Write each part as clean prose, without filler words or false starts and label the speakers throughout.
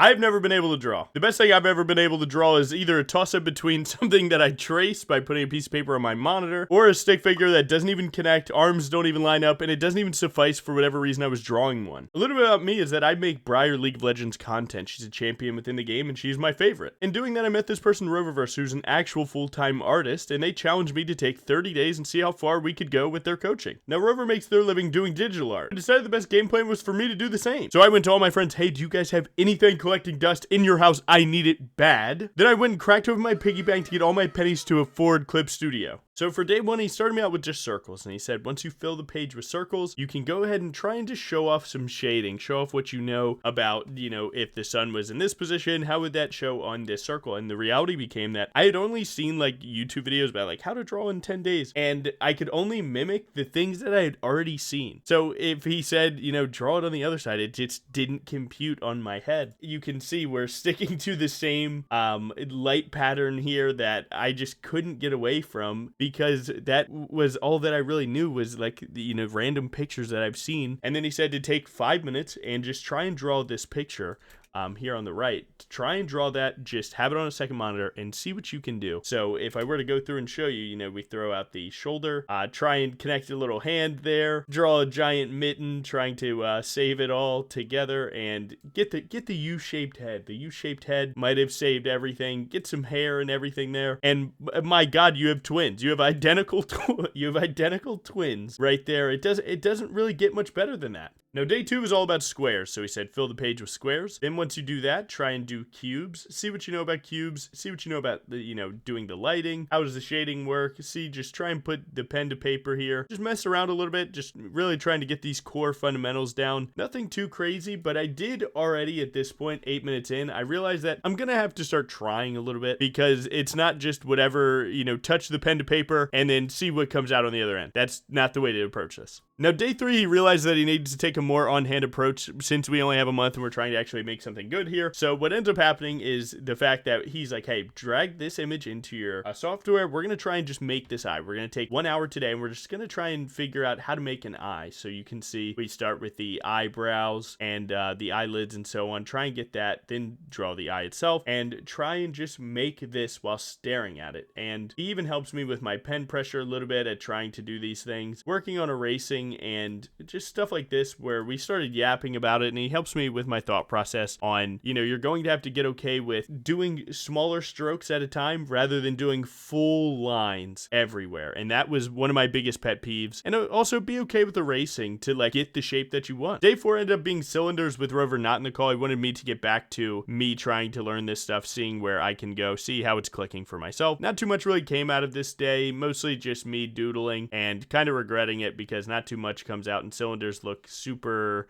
Speaker 1: I've never been able to draw. The best thing I've ever been able to draw is either a toss-up between something that I trace by putting a piece of paper on my monitor, or a stick figure that doesn't even connect, arms don't even line up, and it doesn't even suffice for whatever reason I was drawing one. A little bit about me is that I make Briar League of Legends content. She's a champion within the game, and she's my favorite. In doing that, I met this person, Roververse, who's an actual full-time artist, and they challenged me to take 30 days and see how far we could go with their coaching. Now, Rover makes their living doing digital art. I decided the best game plan was for me to do the same. So I went to all my friends, hey, do you guys have anything collecting dust in your house? I need it bad. Then I went and cracked open my piggy bank to get all my pennies to afford Clip Studio. So for day one, he started me out with just circles, and he said, once you fill the page with circles, you can go ahead and try and just show off some shading, show off what you know about, if the sun was in this position, how would that show on this circle? And the reality became that I had only seen like YouTube videos about like how to draw in 10 days, and I could only mimic the things that I had already seen. So if he said, draw it on the other side, it just didn't compute on my head. You can see we're sticking to the same light pattern here that I just couldn't get away from, because that was all that I really knew was like, random pictures that I've seen. And then he said to take 5 minutes and just try and draw this picture here on the right. Try and draw that, just have it on a second monitor and see what you can do. So if I were to go through and show you, we throw out the shoulder, try and connect a little hand there, draw a giant mitten, trying to save it all together and get the U-shaped head. The U-shaped head might have saved everything. Get some hair and everything there. And my God, you have twins. You have identical twins right there. It doesn't really get much better than that. Now, day two is all about squares. So he said, fill the page with squares. Then once you do that, try and do cubes. See what you know about cubes. See what you know about doing the lighting. How does the shading work? See, just try and put the pen to paper here. Just mess around a little bit. Just really trying to get these core fundamentals down. Nothing too crazy, but I did already at this point, 8 minutes in, I realized that I'm going to have to start trying a little bit, because it's not just whatever, touch the pen to paper and then see what comes out on the other end. That's not the way to approach this. Now, day three, he realized that he needed to take a more on-hand approach since we only have a month and we're trying to actually make something good here. So what ends up happening is the fact that he's like, hey, drag this image into your software. We're going to try and just make this eye. We're going to take 1 hour today and we're just going to try and figure out how to make an eye. So you can see we start with the eyebrows and the eyelids and so on. Try and get that, then draw the eye itself and try and just make this while staring at it. And he even helps me with my pen pressure a little bit at trying to do these things, working on erasing and just stuff like this, where we started yapping about it, and he helps me with my thought process on, you're going to have to get okay with doing smaller strokes at a time rather than doing full lines everywhere. And that was one of my biggest pet peeves. And also be okay with erasing to like get the shape that you want. Day four ended up being cylinders with Rover not in the call. He wanted me to get back to me trying to learn this stuff, seeing where I can go, see how it's clicking for myself. Not too much really came out of this day, mostly just me doodling and kind of regretting it, because not too much comes out and cylinders look super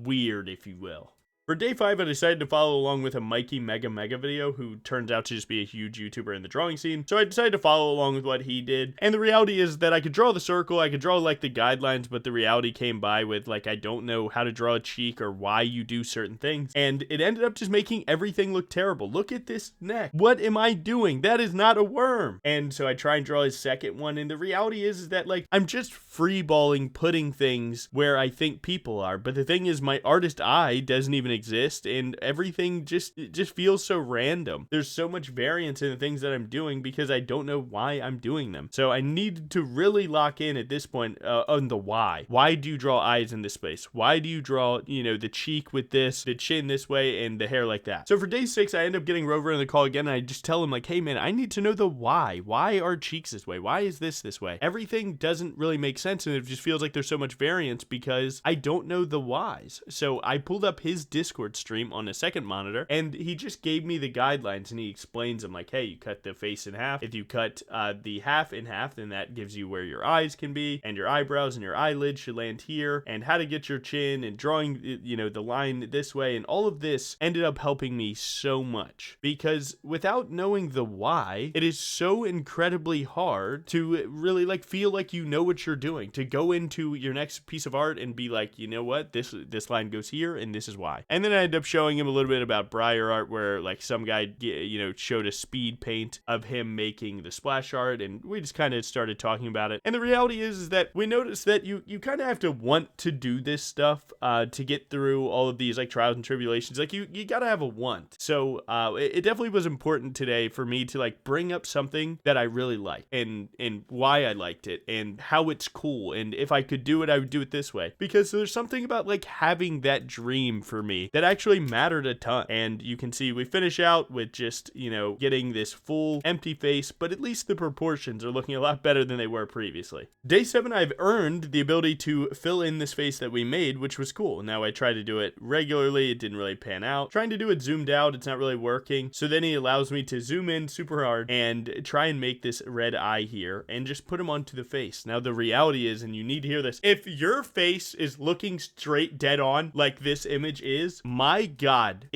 Speaker 1: weird, if you will. For day 5, I decided to follow along with a Mikey Mega video, who turns out to just be a huge YouTuber in the drawing scene. So I decided to follow along with what he did. And the reality is that I could draw the circle, I could draw like the guidelines, but the reality came by with like, I don't know how to draw a cheek or why you do certain things. And it ended up just making everything look terrible. Look at this neck. What am I doing? That is not a worm. And so I try and draw his second one. And the reality is that like, I'm just freeballing, putting things where I think people are. But the thing is, my artist eye doesn't even exist, and everything just feels so random. There's so much variance in the things that I'm doing because I don't know why I'm doing them. So I needed to really lock in at this point on the why. Why do you draw eyes in this space? Why do you draw, the cheek with this, the chin this way, and the hair like that? So for day 6, I end up getting Rover in the call again, and I just tell him like, hey man, I need to know the why. Why are cheeks this way? Why is this way? Everything doesn't really make sense, and it just feels like there's so much variance because I don't know the whys. So I pulled up his Discord stream on a second monitor, and he just gave me the guidelines, and he explains them like, hey, you cut the face in half. If you cut the half in half, then that gives you where your eyes can be, and your eyebrows and your eyelids should land here, and how to get your chin, and drawing, the line this way. And all of this ended up helping me so much, because without knowing the why, it is so incredibly hard to really like feel like you know what you're doing, to go into your next piece of art and be like, you know what, this line goes here, and this is why. And then I ended up showing him a little bit about Briar art, where like some guy, showed a speed paint of him making the splash art, and we just kind of started talking about it. And the reality is that we noticed that you kind of have to want to do this stuff to get through all of these like trials and tribulations. Like you gotta have a want. So it definitely was important today for me to like bring up something that I really like, and why I liked it, and how it's cool, and if I could do it, I would do it this way, because there's something about like having that dream for me that actually mattered a ton. And you can see we finish out with just getting this full empty face, but at least the proportions are looking a lot better than they were previously. Day 7, I've earned the ability to fill in this face that we made, which was cool. Now I tried to do it regularly, it didn't really pan out. Trying to do it zoomed out, it's not really working. So then he allows me to zoom in super hard and try and make this red eye here and just put him onto the face. Now the reality is, and you need to hear this, if your face is looking straight dead on like this image is, my god,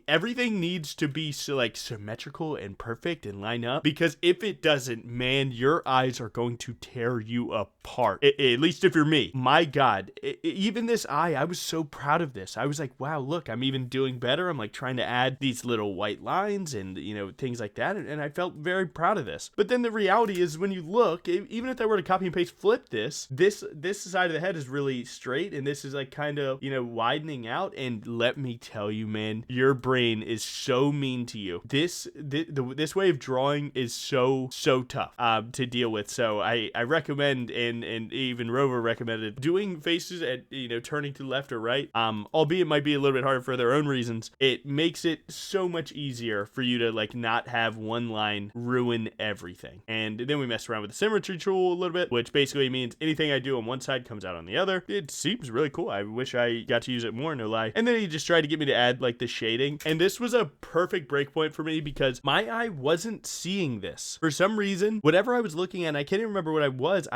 Speaker 1: everything needs to be so like symmetrical and perfect and line up, because if it doesn't, man, your eyes are going to tear you apart. At least if you're me. My god, even this eye, I was so proud of this. I was like, wow, look, I'm even doing better. I'm like trying to add these little white lines and things like that, and I felt very proud of this. But then the reality is, when you look, even if I were to copy and paste flip this side of the head is really straight, and this is like kind of widening out. And let me tell you, man, your brain is so mean to you. This way of drawing is so tough to deal with. So I recommend, and even Rover recommended, doing faces at turning to the left or right, albeit it might be a little bit harder for their own reasons. It makes it so much easier for you to like not have one line ruin everything. And then we messed around with the symmetry tool a little bit, which basically means anything I do on one side comes out on the other. It seems really cool. I wish I got to use it more, no lie. And then he just tried to get me to add like the shading, and this was a perfect breakpoint for me, because my eye wasn't seeing this for some reason. Whatever I was looking at, I can't even remember what I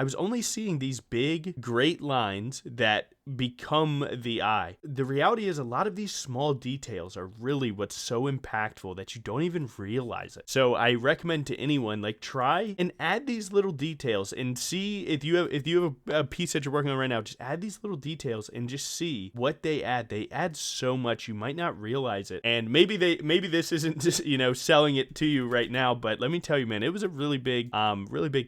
Speaker 1: was only seeing these big great lines that become the eye. The reality is, a lot of these small details are really what's so impactful that you don't even realize it. So I recommend to anyone, like, try and add these little details and see if you have a piece that you're working on right now. Just add these little details and just see what they add. They add so much, you might not realize it. And maybe this isn't just selling it to you right now, but let me tell you, man, it was a really big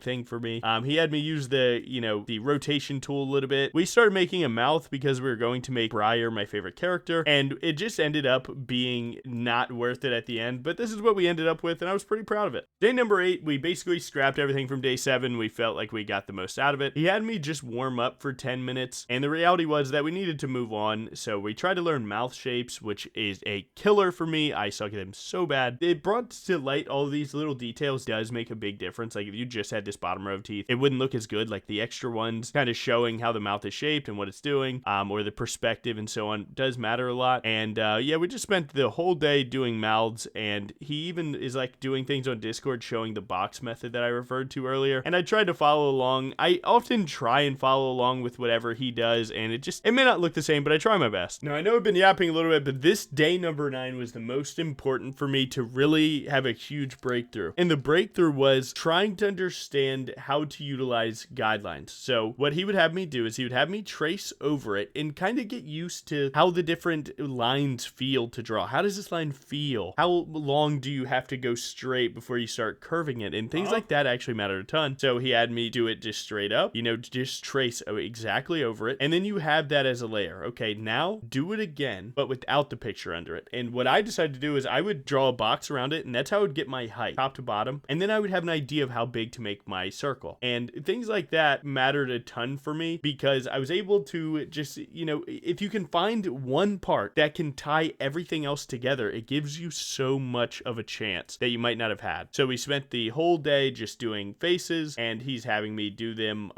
Speaker 1: thing for me. He had me use the rotation tool a little bit. We started making a mouth because we were going to make Briar my favorite character, and it just ended up being not worth it at the end, but this is what we ended up with, and I was pretty proud of it. Day number 8, we basically scrapped everything from day 7. We felt like we got the most out of it. He had me just warm up for 10 minutes, and the reality was that we needed to move on, so we tried to learn mouth shapes, which is a killer for me. I suck at them so bad. It brought to light all of these little details does make a big difference. Like if you just had this bottom row of teeth, it wouldn't look as good. Like the extra ones kind of showing how the mouth is shaped and what it's doing, or the perspective and so on, does matter a lot. And yeah, we just spent the whole day doing mouths, and he even is like doing things on Discord showing the box method that I referred to earlier, and I tried to follow along. I often try and follow along with whatever he does, and it may not look the same, but I try my best. Now I know I've been yapping a little bit, but this day number 9 was the most important for me to really have a huge breakthrough, and the breakthrough was trying to understand how to utilize guidelines. So what he would have me do is he would have me trace over it and kind of get used to how the different lines feel to draw. How does this line feel? How long do you have to go straight before you start curving it? And things like that actually matter a ton. So he had me do it just straight up, just trace exactly over it. And then you have that as a layer. Okay, now do it again, but without the picture under it. And what I decided to do is I would draw a box around it, and that's how I would get my height, top to bottom. And then I would have an idea of how big to make my circle. And things like that mattered a ton for me, because I was able to just, if you can find one part that can tie everything else together, it gives you so much of a chance that you might not have had. So we spent the whole day just doing faces, and he's having me do them,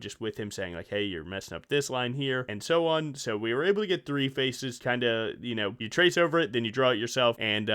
Speaker 1: just with him saying like, hey, you're messing up this line here, and so on. So we were able to get 3 faces, kind of, you trace over it, then you draw it yourself, and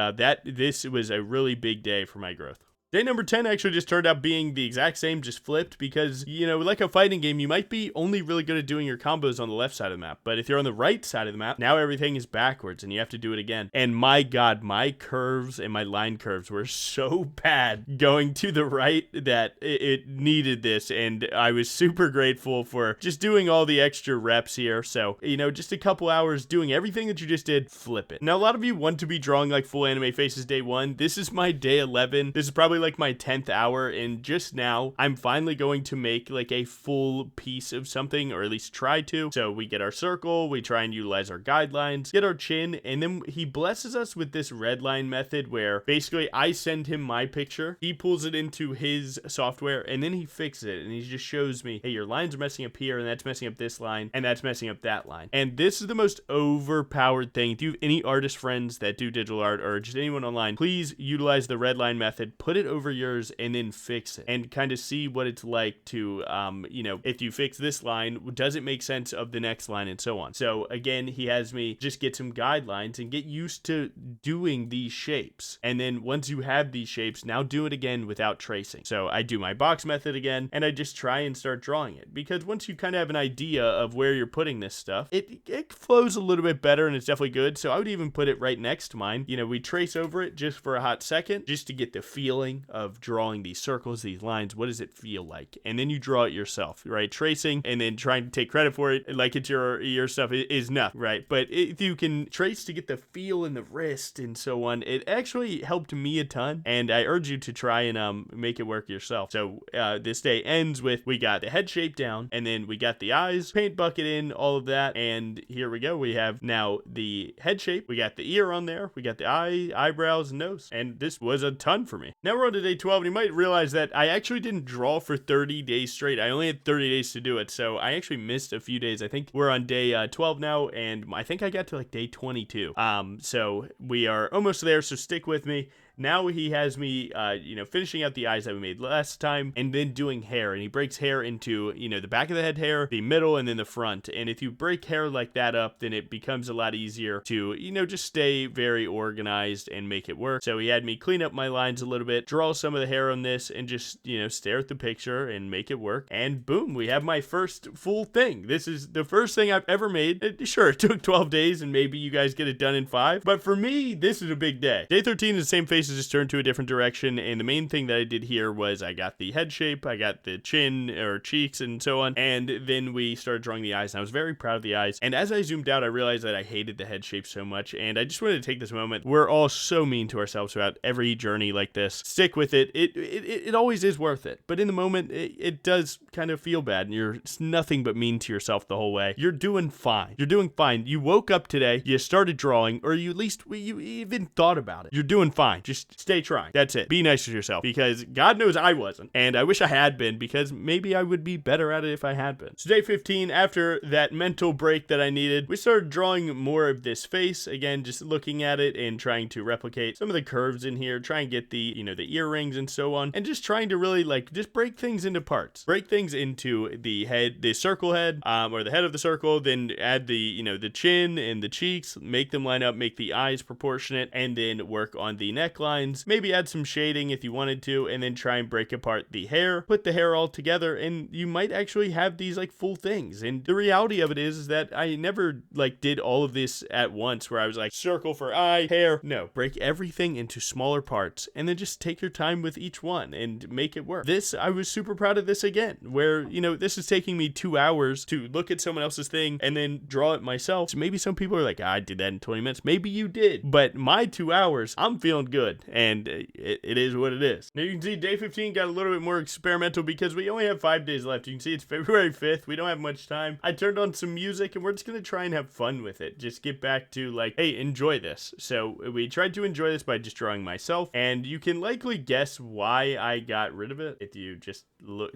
Speaker 1: this was a really big day for my growth. Day number 10 actually just turned out being the exact same, just flipped, because, you know, like a fighting game, you might be only really good at doing your combos on the left side of the map, but if you're on the right side of the map, now everything is backwards and you have to do it again. And my god, my curves and my line curves were so bad going to the right that it needed this, and I was super grateful for just doing all the extra reps here. So, you know, just a couple hours doing everything that you just did, flip it. Now, a lot of you want to be drawing like full anime faces day 1. This is my day 11. This is probably like my 10th hour, and just now I'm finally going to make like a full piece of something, or at least try to. So we get our circle, we try and utilize our guidelines, get our chin, and then he blesses us with this red line method where basically I send him my picture, he pulls it into his software, and then he fixes it, and he just shows me, hey, your lines are messing up here, and that's messing up this line, and that's messing up that line. And this is the most overpowered thing. If you have any artist friends that do digital art, or just anyone online, please utilize the red line method, put it over yours, and then fix it, and kind of see what it's like to, you know, if you fix this line, does it make sense of the next line, and so on. So again, he has me just get some guidelines and get used to doing these shapes. And then once you have these shapes, now do it again without tracing. So I do my box method again, and I just try and start drawing it, because once you kind of have an idea of where you're putting this stuff, it flows a little bit better, and it's definitely good. So I would even put it right next to mine. You know, we trace over it just for a hot second, just to get the feeling of drawing these circles, these lines. What does it feel like? And then you draw it yourself, right? Tracing and then trying to take credit for it like it's your stuff is nothing, right? But if you can trace to get the feel in the wrist and so on, it actually helped me a ton, and I urge you to try and make it work yourself. So this day ends with, we got the head shape down, and then we got the eyes, paint bucket in, all of that, and here we go. We have now the head shape, we got the ear on there, we got the eyebrows, nose, and this was a ton for me. Now we're on to day 12, and you might realize that I actually didn't draw for 30 days straight. I only had 30 days to do it, so I actually missed a few days. I think we're on day 12 now, and I think I got to like day 22. So we are almost there, so stick with me. Now he has me, you know, finishing out the eyes that we made last time, and then doing hair. And he breaks hair into, you know, the back of the head hair, the middle, and then the front. And if you break hair like that up, then it becomes a lot easier to, you know, just stay very organized and make it work. So he had me clean up my lines a little bit, draw some of the hair on this, and just, you know, stare at the picture and make it work. And boom, we have my first full thing. This is the first thing I've ever made. Sure, it took 12 days, and maybe you guys get it done in 5. But for me, this is a big day. Day 13 is the same face, just turned to a different direction, and the main thing that I did here was I got the head shape, I got the chin or cheeks and so on, and then we started drawing the eyes, and I was very proud of the eyes. And as I zoomed out, I realized that I hated the head shape so much, and I just wanted to take this moment. We're all so mean to ourselves throughout every journey like this. Stick with it. It always is worth it, but in the moment it does kind of feel bad, and you're nothing but mean to yourself the whole way. You're doing fine. You're doing fine. You woke up today, you started drawing, or you at least you even thought about it. You're doing fine. Just stay trying. That's it. Be nice to yourself, because God knows I wasn't, and I wish I had been, because maybe I would be better at it if I had been. So day 15, after that mental break that I needed, we started drawing more of this face. Again, just looking at it and trying to replicate some of the curves in here, try and get the, you know, the earrings and so on, and just trying to really like just break things into parts. Break things into the head, the circle head, or the head of the circle, then add the, you know, the chin and the cheeks, make them line up, make the eyes proportionate, and then work on the necklines, maybe add some shading if you wanted to, and then try and break apart the hair, put the hair all together, and you might actually have these like full things. And the reality of it is that I never like did all of this at once, where I was like circle for eye, hair. No, break everything into smaller parts, and then just take your time with each one and make it work. This, I was super proud of this again, where, you know, this is taking me 2 hours to look at someone else's thing and then draw it myself. So maybe some people are like, I did that in 20 minutes. Maybe you did, but my 2 hours, I'm feeling good, and it is what it is. Now you can see day 15 got a little bit more experimental, because we only have 5 days left. You can see it's February 5th. We don't have much time. I turned on some music, and we're just going to try and have fun with it. Just get back to like, hey, enjoy this. So we tried to enjoy this by just drawing myself, and you can likely guess why I got rid of it if you just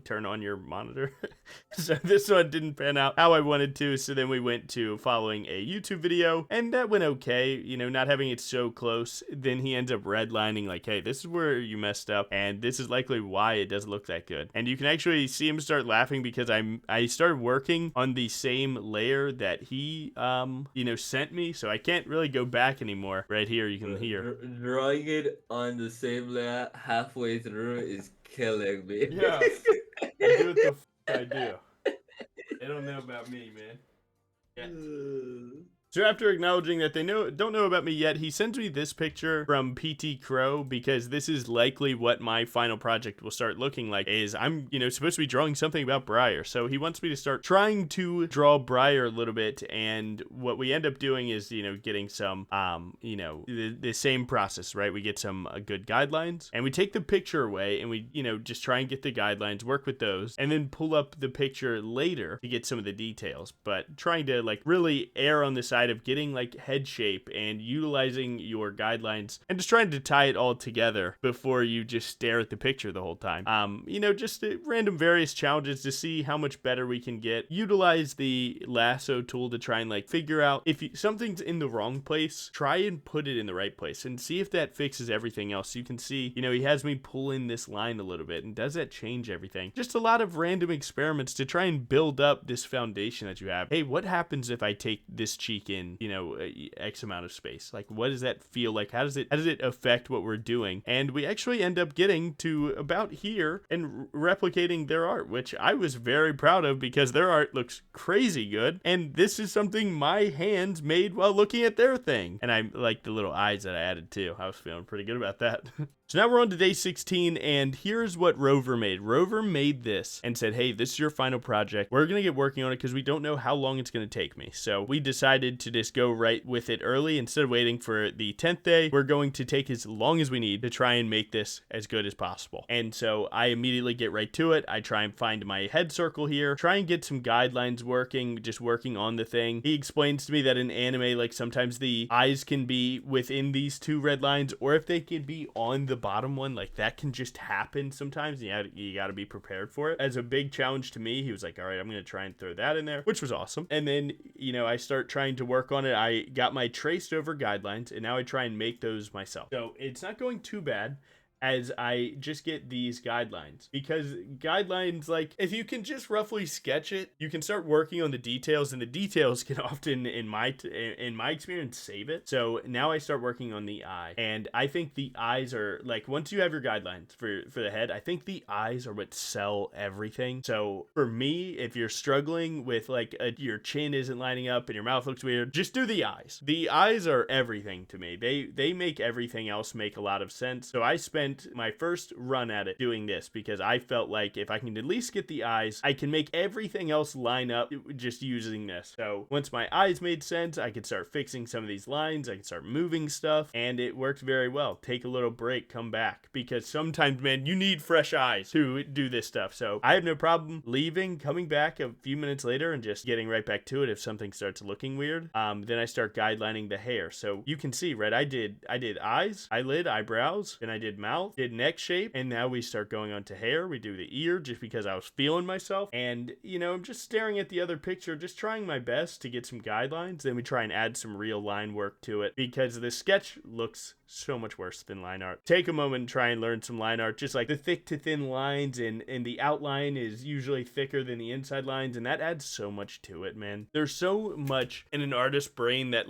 Speaker 1: turn on your monitor. So this one didn't pan out how I wanted to, so then we went to following a YouTube video, and that went okay, you know, not having it so close. Then he ends up red redlining like, hey, this is where you messed up, and this is likely why it doesn't look that good. And you can actually see him start laughing because I started working on the same layer that he sent me, so I can't really go back anymore. Right here you can hear.
Speaker 2: Drawing it on the same layer halfway through is killing me.
Speaker 1: Yeah, I do what the I do. They don't know about me, man. Yeah. So after acknowledging that they don't know about me yet, he sends me this picture from PT Crow because this is likely what my final project will start looking like. Is I'm supposed to be drawing something about Briar, so he wants me to start trying to draw Briar a little bit. And what we end up doing is getting some the same process, right? We get some good guidelines, and we take the picture away, and we just try and get the guidelines, work with those, and then pull up the picture later to get some of the details. But trying to like really err on the side of getting like head shape and utilizing your guidelines and just trying to tie it all together before you just stare at the picture the whole time. Just random various challenges to see how much better we can get. Utilize the lasso tool to try and like figure out if something's in the wrong place, try and put it in the right place and see if that fixes everything else. You can see, he has me pull in this line a little bit, and does that change everything? Just a lot of random experiments to try and build up this foundation that you have. Hey, what happens if I take this cheek in X amount of space? Like, what does that feel like? How does it affect what we're doing? And we actually end up getting to about here and replicating their art, which I was very proud of because their art looks crazy good, and this is something my hands made while looking at their thing. And I like the little eyes that I added too. I was feeling pretty good about that. So now we're on to day 16, and here's what Rover made. Rover made this and said, hey, this is your final project. We're going to get working on it because we don't know how long it's going to take me. So we decided to just go right with it early. Instead of waiting for the 10th day, we're going to take as long as we need to try and make this as good as possible. And so I immediately get right to it. I try and find my head circle here, try and get some guidelines working, just working on the thing. He explains to me that in anime, like sometimes the eyes can be within these two red lines, or if they can be on the bottom one, like that can just happen sometimes. You got to be prepared for it. As a big challenge to me, he was like, all right, I'm going to try and throw that in there, which was awesome. And then, I start trying to work on it. I got my traced over guidelines, and now I try and make those myself. So it's not going too bad as I just get these guidelines, because guidelines, like if you can just roughly sketch it, you can start working on the details, and the details can often in my experience save it. So now I start working on the eye, and I think the eyes are like, once you have your guidelines for the head, I think the eyes are what sell everything. So for me, if you're struggling with like your chin isn't lining up and your mouth looks weird, just do the eyes. The eyes are everything to me. They make everything else make a lot of sense. So I spent my first run at it doing this because I felt like if I can at least get the eyes, I can make everything else line up just using this. So once my eyes made sense, I could start fixing some of these lines, I could start moving stuff, and it worked very well. Take a little break, come back, because sometimes, man, you need fresh eyes to do this stuff. So I have no problem leaving, coming back a few minutes later, and just getting right back to it if something starts looking weird. Then I start guidelining the hair. So you can see, right, I did eyes, eyelid, eyebrows, then I did mouth, did neck shape, and now we start going on to hair. We do the ear just because I was feeling myself, and I'm just staring at the other picture, just trying my best to get some guidelines. Then we try and add some real line work to it because the sketch looks so much worse than line art. Take a moment and try and learn some line art, just like the thick to thin lines, and the outline is usually thicker than the inside lines, and that adds so much to it, man. There's so much in an artist's brain that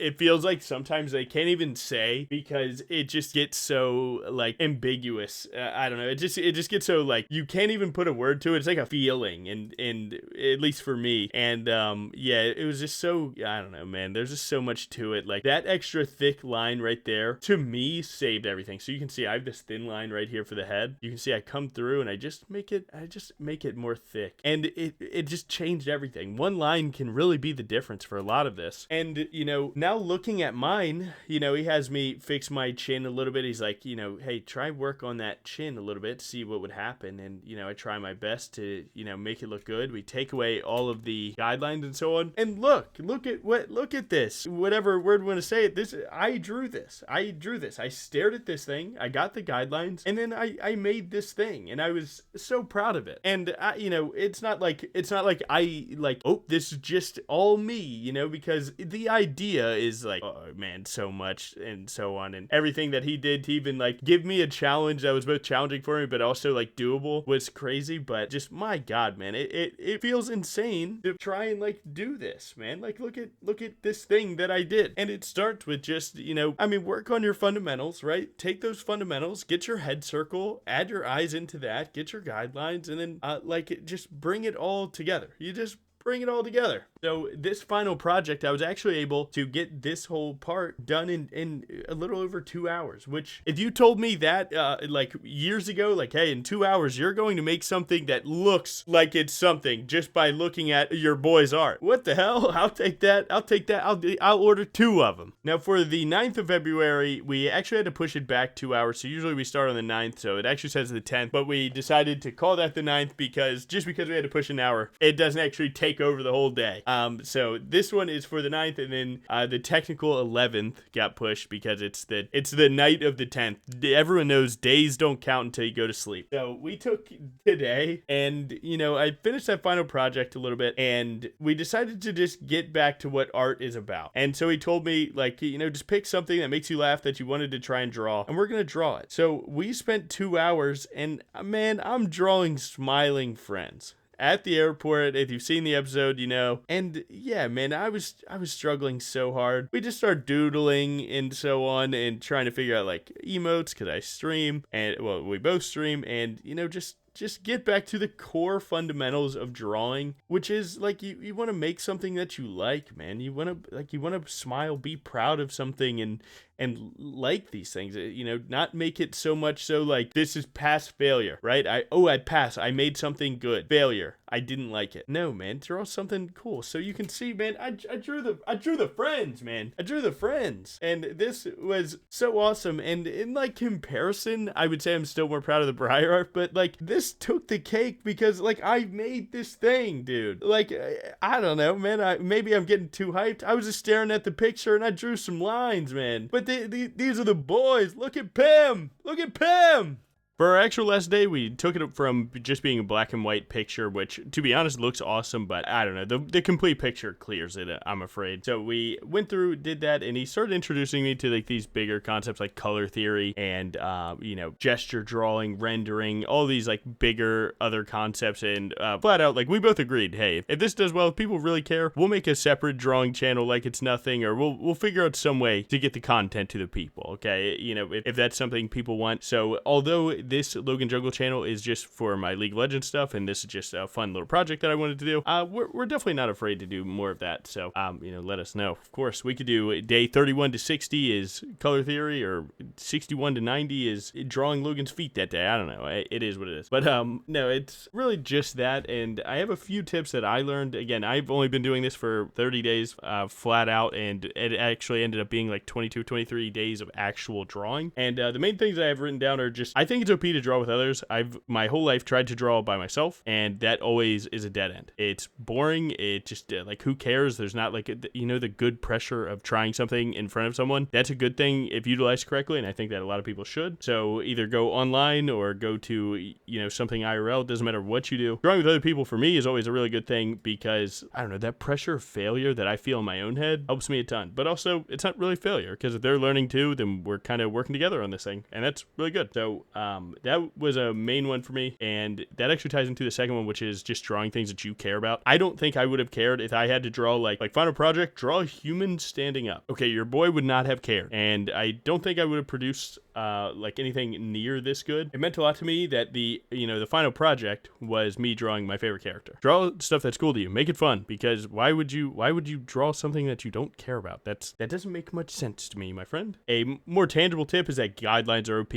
Speaker 1: it feels like sometimes they can't even say, because it just gets so like ambiguous. I don't know, it just gets so like you can't even put a word to it. It's like a feeling, and at least for me, and yeah, it was just so, I don't know, man, there's just so much to it. Like that extra thick line right there to me saved everything. So you can see I have this thin line right here for the head. You can see I come through and I just make it more thick, and it just changed everything. One line can really be the difference for a lot of this. And now looking at mine, he has me fix my chin a little bit. He's like, hey, try work on that chin a little bit, see what would happen. And I try my best to make it look good. We take away all of the guidelines and so on, and look at this, whatever word we want to say it, this, I drew this. I I drew this. I stared at this thing. I got the guidelines, and then I made this thing, and I was so proud of it. And it's not like I like, oh, this is just all me, because the idea is like, oh man, so much and so on, and everything that he did to even like give me a challenge that was both challenging for me but also like doable was crazy. But just, my God, man, it feels insane to try and like do this, man. Like, look at this thing that I did. And it starts with just, work on your fundamentals, right? Take those fundamentals, get your head circle, add your eyes into that, get your guidelines, and then just bring it all together. You just bring it all together. So this final project, I was actually able to get this whole part done in a little over 2 hours, which if you told me that like years ago, like, hey, in 2 hours, you're going to make something that looks like it's something just by looking at your boy's art. What the hell? I'll take that. I'll order 2 of them. Now for the 9th of February, we actually had to push it back 2 hours. So usually we start on the 9th. So it actually says the 10th, but we decided to call that the 9th because we had to push an hour, it doesn't actually take over the whole day. So this one is for the 9th, and then the technical 11th got pushed because it's the night of the 10th. Everyone knows days don't count until you go to sleep. So we took today, and I finished that final project a little bit, and we decided to just get back to what art is about. And so he told me, like, just pick something that makes you laugh that you wanted to try and draw, and we're gonna draw it. So we spent 2 hours, and man, I'm drawing smiling friends at the airport. If you've seen the episode, and yeah, man, I was struggling so hard. We just started doodling and so on and trying to figure out like emotes, because I stream, and well, we both stream, and just get back to the core fundamentals of drawing, which is like you want to make something that you like, man. You want to smile, be proud of something, and like these things, not make it so much so like this is past failure, right? I passed, I made something good. Failure, I didn't like it. No, man, draw something cool. So you can see, man, I drew the friends, man. I drew the friends, and this was so awesome. And in like comparison, I would say I'm still more proud of the Briar art, but like this took the cake because like I made this thing, dude. Like I don't know, man. Maybe I'm getting too hyped. I was just staring at the picture and I drew some lines, man. But these are the boys. Look at Pim. Look at Pim. For our actual last day, we took it from just being a black and white picture, which, to be honest, looks awesome, but I don't know. The complete picture clears it, I'm afraid. So we went through, did that, and he started introducing me to like these bigger concepts like color theory and, gesture drawing, rendering, all these like bigger other concepts. And flat out, like, we both agreed, hey, if this does well, if people really care, we'll make a separate drawing channel like it's nothing, or we'll figure out some way to get the content to the people, okay? If that's something people want. So although this Logan Jungle channel is just for my League of Legends stuff, and this is just a fun little project that I wanted to do, we're definitely not afraid to do more of that. So, let us know. Of course, we could do day 31 to 60 is color theory, or 61 to 90 is drawing Logan's feet that day. I don't know. It is what it is. But, no, it's really just that, and I have a few tips that I learned. Again, I've only been doing this for 30 days flat out, and it actually ended up being like 22, 23 days of actual drawing. And the main things I have written down are just, I think it's OP to draw with others. I've my whole life tried to draw by myself, and that always is a dead end. It's boring. It just like, who cares? There's not like the good pressure of trying something in front of someone. That's a good thing if utilized correctly, and I think that a lot of people should. So either go online or go to something IRL. It doesn't matter what you do. Drawing with other people for me is always a really good thing, because I don't know, that pressure of failure that I feel in my own head helps me a ton. But also, it's not really failure, because if they're learning too, then we're kind of working together on this thing, and that's really good. So that was a main one for me, and that actually ties into the second one, which is just drawing things that you care about. I don't think I would have cared if I had to draw like final project, draw a human standing up. Okay, your boy would not have cared, and I don't think I would have produced like anything near this good. It meant a lot to me that the final project was me drawing my favorite character. Draw stuff that's cool to you, make it fun, because why would you draw something that you don't care about? That doesn't make much sense to me, my friend. A more tangible tip is that guidelines are OP.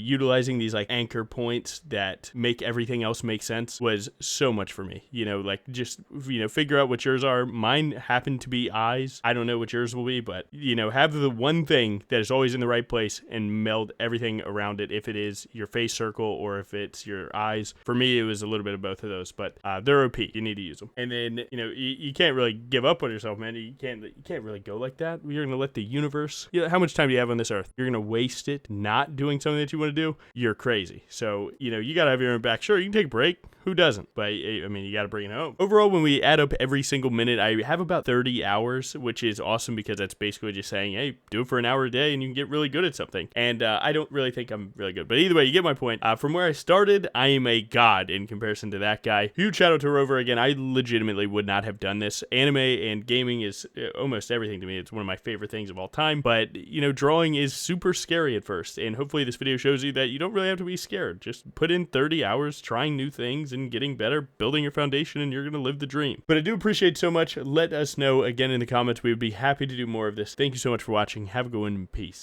Speaker 1: Utilizing these these like anchor points that make everything else make sense was so much for me. You know, like just, you know, figure out what yours are. Mine happen to be eyes. I don't know what yours will be, but, you know, have the one thing that is always in the right place and meld everything around it. If it is your face circle or if it's your eyes. For me, it was a little bit of both of those, but they're OP. You need to use them. And then, you know, you can't really give up on yourself, man. You can't really go like that. You're gonna let the universe. You know, how much time do you have on this earth? You're gonna waste it not doing something that you want to do. You're crazy. So, you know, you gotta have your own back. Sure, you can take a break. Who doesn't? But I mean, you got to bring it home. Overall, when we add up every single minute, I have about 30 hours, which is awesome because that's basically just saying, hey, do it for an hour a day and you can get really good at something. And I don't really think I'm really good. But either way, you get my point. From where I started, I am a god in comparison to that guy. Huge shout out to Rover again. I legitimately would not have done this. Anime and gaming is almost everything to me. It's one of my favorite things of all time. But, you know, drawing is super scary at first. And hopefully this video shows you that you don't really have to be scared. Just put in 30 hours trying new things and getting better, building your foundation, and you're going to live the dream. But I do appreciate so much. Let us know again in the comments. We would be happy to do more of this. Thank you so much for watching. Have a good one. Peace.